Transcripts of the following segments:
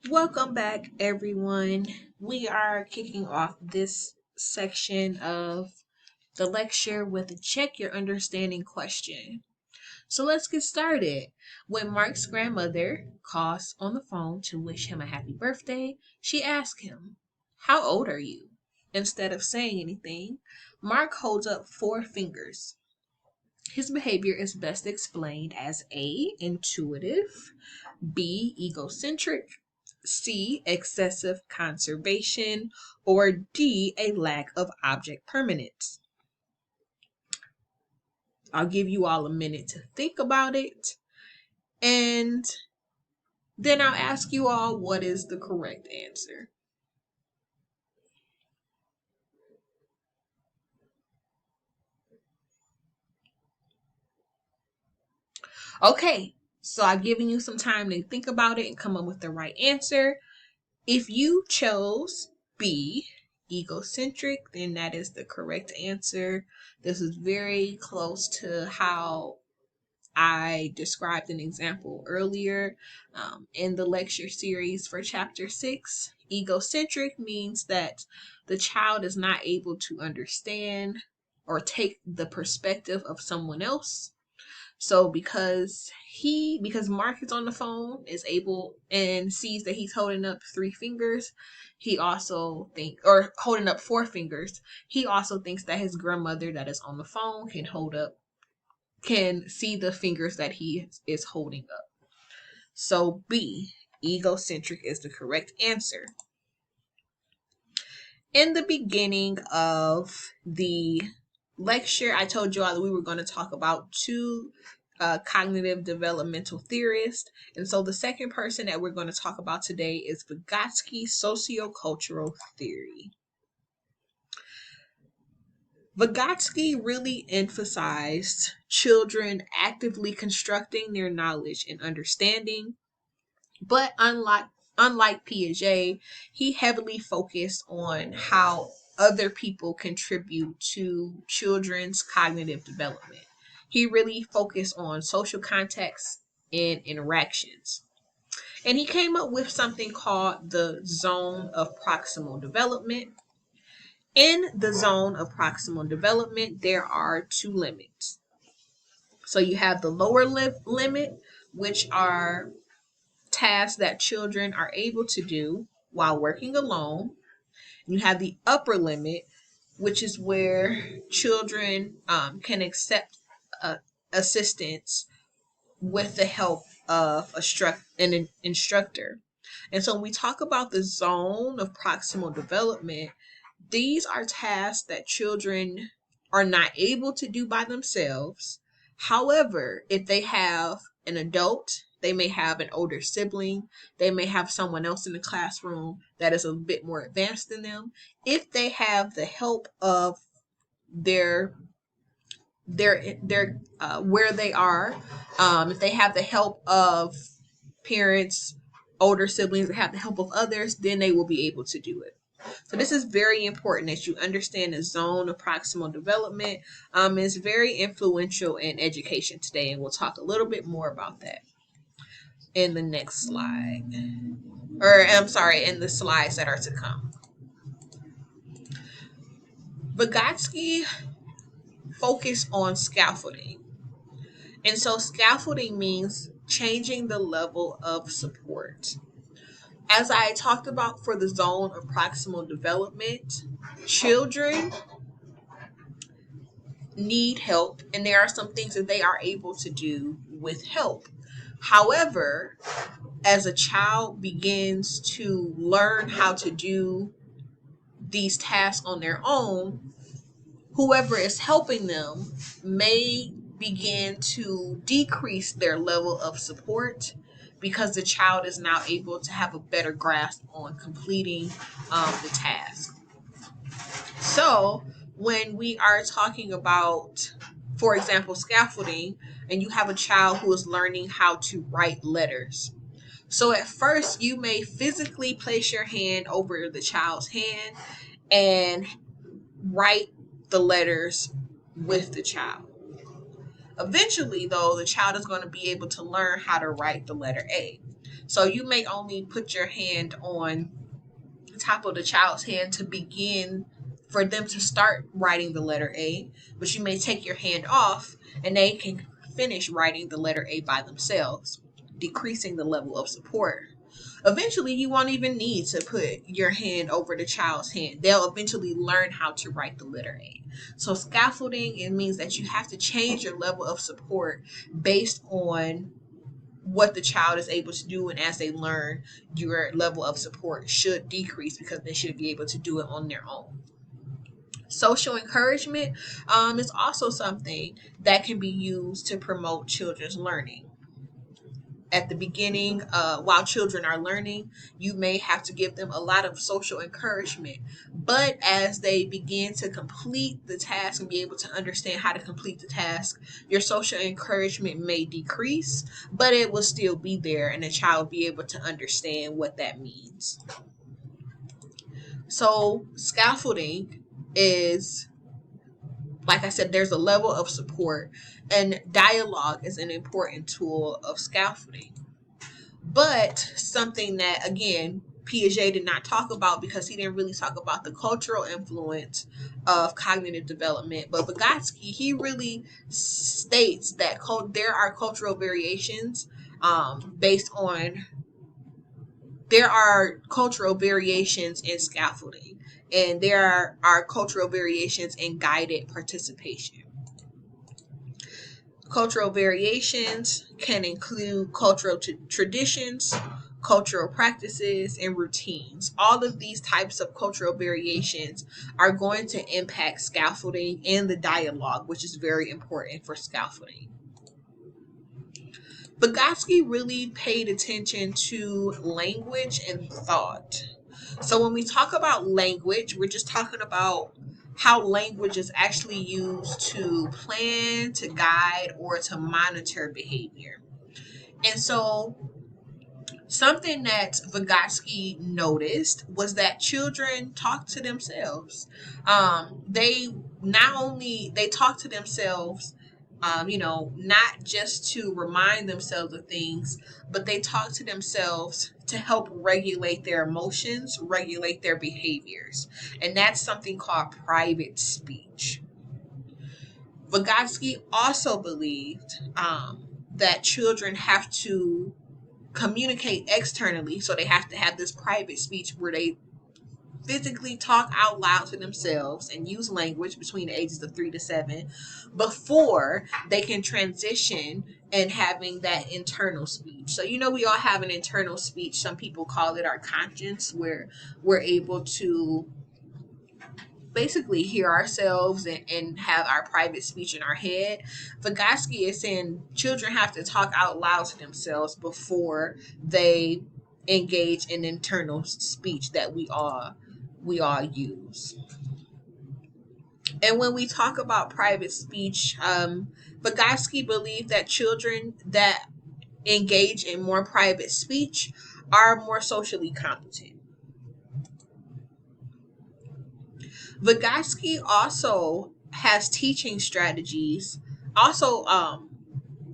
Welcome back, everyone. We are kicking off this section of the lecture with a check your understanding question. So let's get started. When Mark's grandmother calls on the phone to wish him a happy birthday, she asks him, "How old are you?" Instead of saying anything, Mark holds up four fingers. His behavior is best explained as A, intuitive, B, egocentric, C, excessive conservation, or D, a lack of object permanence. I'll give you all a minute to think about it, and then I'll ask you all what is the correct answer. Okay, so I've given you some time to think about it and come up with the right answer. If you chose B, egocentric, then that is the correct answer. This is very close to how I described an example earlier in the lecture series for chapter 6. Egocentric means that the child is not able to understand or take the perspective of someone else. So because Mark is on the phone, is able and sees that he's holding up three fingers, he also or holding up four fingers, he also thinks that his grandmother that is on the phone can see the fingers that he is holding up. So B, egocentric, is the correct answer. In the beginning of the lecture, I told you all that we were going to talk about two cognitive developmental theorists. And so the second person that we're going to talk about today is Vygotsky's sociocultural theory. Vygotsky really emphasized children actively constructing their knowledge and understanding, but unlike Piaget, he heavily focused on how other people contribute to children's cognitive development. He really focused on social context and interactions. And he came up with something called the zone of proximal development. In the zone of proximal development, there are two limits. So you have the lower limit, which are tasks that children are able to do while working alone. You have the upper limit, which is where children can accept assistance with the help of an instructor. And so when we talk about the zone of proximal development, these are tasks that children are not able to do by themselves. However, if they have an adult, they may have an older sibling, they may have someone else in the classroom that is a bit more advanced than them. If they have the help of their where they are, if they have the help of parents, older siblings, that have the help of others, then they will be able to do it. So this is very important that you understand the zone of proximal development. It's very influential in education today, and we'll talk a little bit more about that in the next slide. Or I'm sorry, in the slides that are to come. Vygotsky focused on scaffolding. And so scaffolding means changing the level of support. As I talked about for the zone of proximal development, children need help, and there are some things that they are able to do with help. However, as a child begins to learn how to do these tasks on their own, whoever is helping them may begin to decrease their level of support because the child is now able to have a better grasp on completing the task. So when we are talking about, for example, scaffolding, and you have a child who is learning how to write letters. So at first, you may physically place your hand over the child's hand and write the letters with the child. Eventually, though, the child is going to be able to learn how to write the letter A. So you may only put your hand on the top of the child's hand to begin for them to start writing the letter A, but you may take your hand off and they can finish writing the letter A by themselves, decreasing the level of support. Eventually, you won't even need to put your hand over the child's hand. They'll eventually learn how to write the letter A. So scaffolding, it means that you have to change your level of support based on what the child is able to do, and as they learn, your level of support should decrease because they should be able to do it on their own. Social encouragement is also something that can be used to promote children's learning. At the beginning, while children are learning, you may have to give them a lot of social encouragement. But as they begin to complete the task and be able to understand how to complete the task, your social encouragement may decrease, but it will still be there and the child will be able to understand what that means. So, scaffolding is, like I said, there's a level of support, and dialogue is an important tool of scaffolding. But something that, again, Piaget did not talk about because he didn't really talk about the cultural influence of cognitive development. But Vygotsky, he really states that there are cultural variations based on, there are cultural variations in scaffolding, and there are cultural variations in guided participation. Cultural variations can include cultural traditions, cultural practices, and routines. All of these types of cultural variations are going to impact scaffolding and the dialogue, which is very important for scaffolding. Vygotsky really paid attention to language and thought. So when we talk about language, we're just talking about how language is actually used to plan, to guide, or to monitor behavior. And so something that Vygotsky noticed was that children talk to themselves. They not only they talk to themselves, not just to remind themselves of things, but they talk to themselves to help regulate their emotions, regulate their behaviors. And that's something called private speech. Vygotsky also believed that children have to communicate externally, so they have to have this private speech where they physically talk out loud to themselves and use language between the ages of 3 to 7 before they can transition and having that internal speech. So, we all have an internal speech. Some people call it our conscience, where we're able to basically hear ourselves and have our private speech in our head. Vygotsky is saying children have to talk out loud to themselves before they engage in internal speech that we all use. And when we talk about private speech, Vygotsky believed that children that engage in more private speech are more socially competent. Vygotsky also has teaching strategies.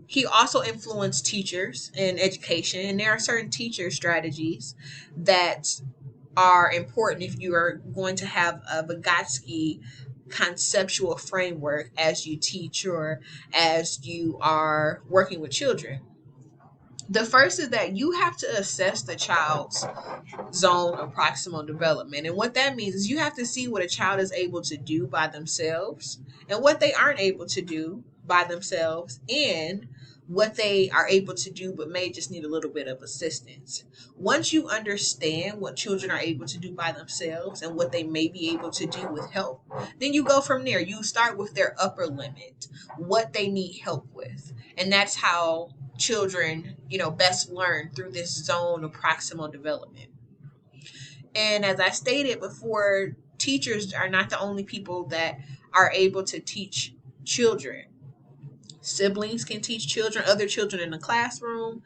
He also influenced teachers in education, and there are certain teacher strategies that are important if you are going to have a Vygotsky conceptual framework as you teach or as you are working with children. The first is that you have to assess the child's zone of proximal development. And what that means is you have to see what a child is able to do by themselves and what they aren't able to do by themselves, and what they are able to do but may just need a little bit of assistance. Once you understand what children are able to do by themselves and what they may be able to do with help, then you go from there. You start with their upper limit, what they need help with. And that's how children, best learn, through this zone of proximal development. And as I stated before, teachers are not the only people that are able to teach children. Siblings can teach children, other children in the classroom,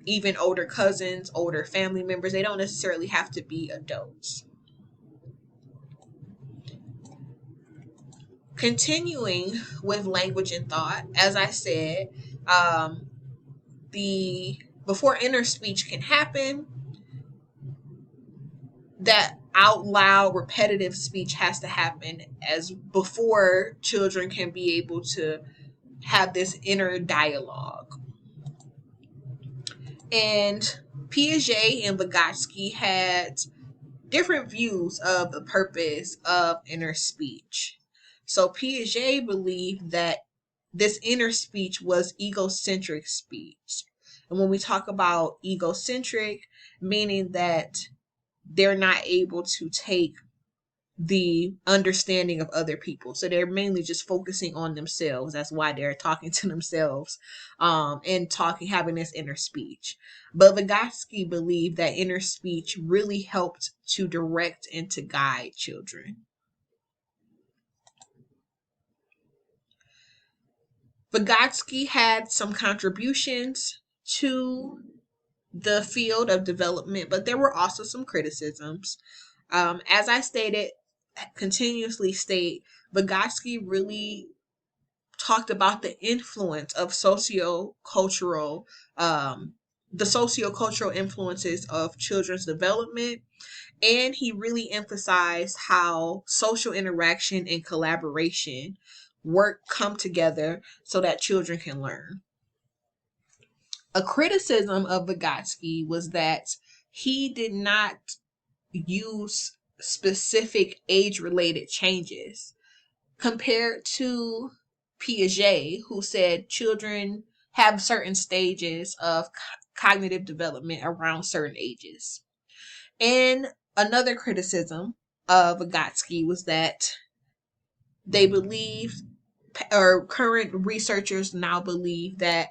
even older cousins, older family members. They don't necessarily have to be adults. Continuing with language and thought, as I said, the before inner speech can happen, that out loud repetitive speech has to happen as before children can be able to have this inner dialogue. And Piaget and Vygotsky had different views of the purpose of inner speech. So Piaget believed that this inner speech was egocentric speech. And when we talk about egocentric, meaning that they're not able to take the understanding of other people. So they're mainly just focusing on themselves. That's why they're talking to themselves, and having this inner speech. But Vygotsky believed that inner speech really helped to direct and to guide children. Vygotsky had some contributions to the field of development, but there were also some criticisms. As I continuously state, Vygotsky really talked about the influence of the sociocultural influences of children's development, and he really emphasized how social interaction and collaboration come together so that children can learn. A criticism of Vygotsky was that he did not use specific age-related changes compared to Piaget, who said children have certain stages of cognitive development around certain ages. And another criticism of Vygotsky was that they believe, or current researchers now believe, that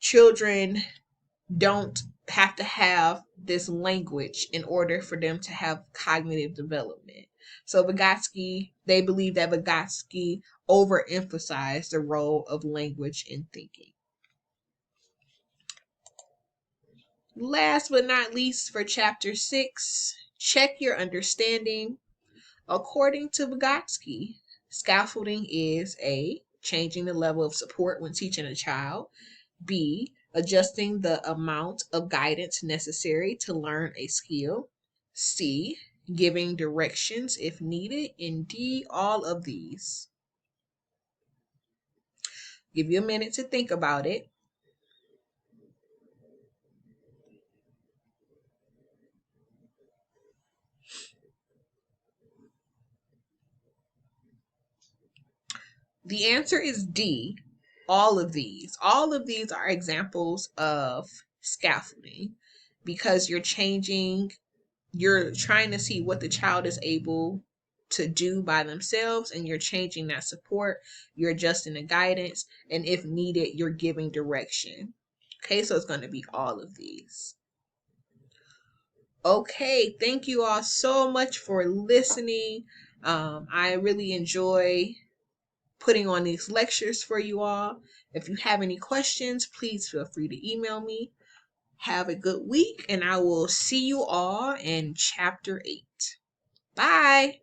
children don't have to have this language in order for them to have cognitive development. So they believe that Vygotsky overemphasized the role of language in thinking. Last but not least, for chapter 6, check your understanding. According to Vygotsky, scaffolding is A, changing the level of support when teaching a child, B, adjusting the amount of guidance necessary to learn a skill, C, giving directions if needed, and D, all of these. Give you a minute to think about it. The answer is D, all of these. All of these are examples of scaffolding because you're trying to see what the child is able to do by themselves, and you're changing that support, you're adjusting the guidance, and if needed, you're giving direction. Okay, so it's going to be all of these. Okay, thank you all so much for listening. I really enjoy putting on these lectures for you all. If you have any questions, please feel free to email me. Have a good week, and I will see you all in chapter 8. Bye.